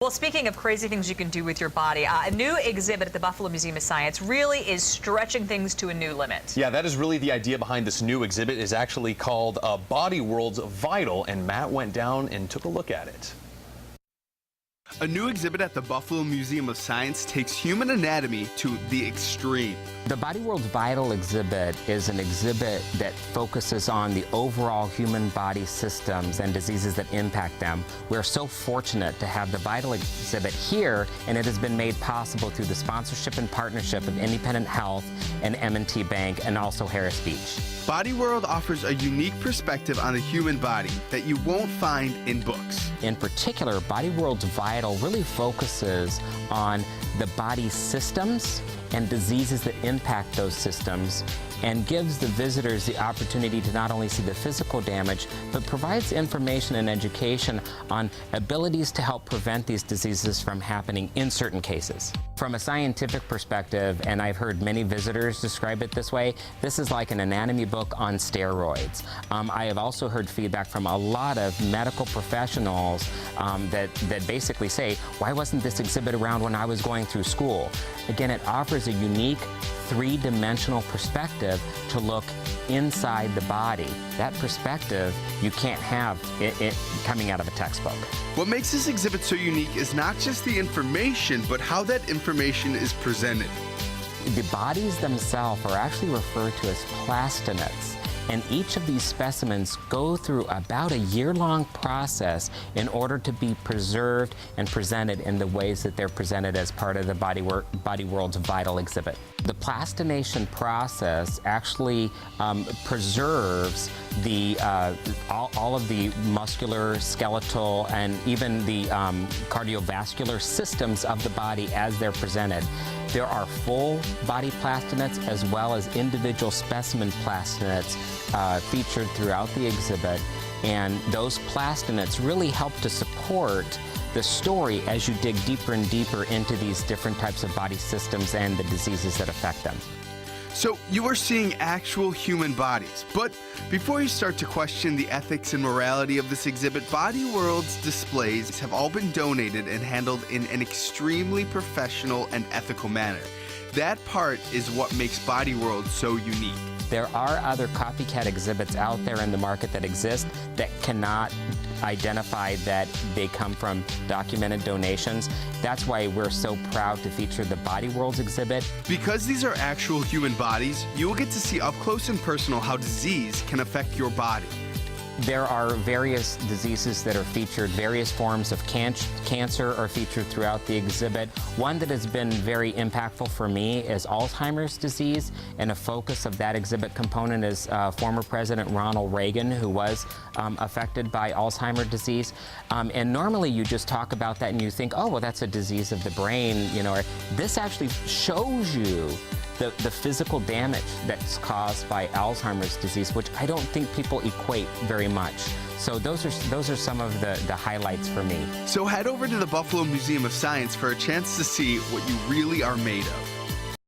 Well, speaking of crazy things you can do with your body, a new exhibit at the Buffalo Museum of Science really is stretching things to a new limit. Yeah, that is really the idea behind this new exhibit. Is actually called Body Worlds Vital, and Matt went down and took a look at it. A new exhibit at the Buffalo Museum of Science takes human anatomy to the extreme. The Body Worlds Vital exhibit is an exhibit that focuses on the overall human body systems and diseases that impact them. We're so fortunate to have the Vital exhibit here, and it has been made possible through the sponsorship and partnership of Independent Health and M&T Bank and also Harris Beach. Body World offers a unique perspective on the human body that you won't find in books. In particular, Body Worlds Vital really focuses on the body systems and diseases that impact those systems, and gives the visitors the opportunity to not only see the physical damage, but provides information and education on abilities to help prevent these diseases from happening in certain cases. From a scientific perspective, and I've heard many visitors describe it this way, this is like an anatomy book on steroids. I have also heard feedback from a lot of medical professionals that basically say, why wasn't this exhibit around when I was going through school? Again, it offers a unique three-dimensional perspective to look inside the body. That perspective you can't have it coming out of a textbook. What makes this exhibit so unique is not just the information, but how that information is presented. The bodies themselves are actually referred to as plastinates. And each of these specimens go through about a year-long process in order to be preserved and presented in the ways that they're presented as part of the Body Worlds Vital exhibit. The plastination process actually preserves the all of the muscular, skeletal, and even the cardiovascular systems of the body as they're presented. There are full body plastinates as well as individual specimen plastinates featured throughout the exhibit, and those plastinates really help to support the story as you dig deeper and deeper into these different types of body systems and the diseases that affect them. So you are seeing actual human bodies, but before you start to question the ethics and morality of this exhibit, Body Worlds displays have all been donated and handled in an extremely professional and ethical manner. That part is what makes Body Worlds so unique. There are other copycat exhibits out there in the market that exist that cannot identify that they come from documented donations. That's why we're so proud to feature the Body Worlds exhibit. Because these are actual human bodies, you will get to see up close and personal how disease can affect your body. There are various diseases that are featured. Various forms of cancer are featured throughout the exhibit. One that has been very impactful for me is Alzheimer's disease, and a focus of that exhibit component is former President Ronald Reagan, who was affected by Alzheimer's disease. And normally you just talk about that and you think, oh, well, that's a disease of the brain, you know. This actually shows you the physical damage that's caused by Alzheimer's disease, which I don't think people equate very much. So those are some of the highlights for me. So head over to the Buffalo Museum of Science for a chance to see what you really are made of.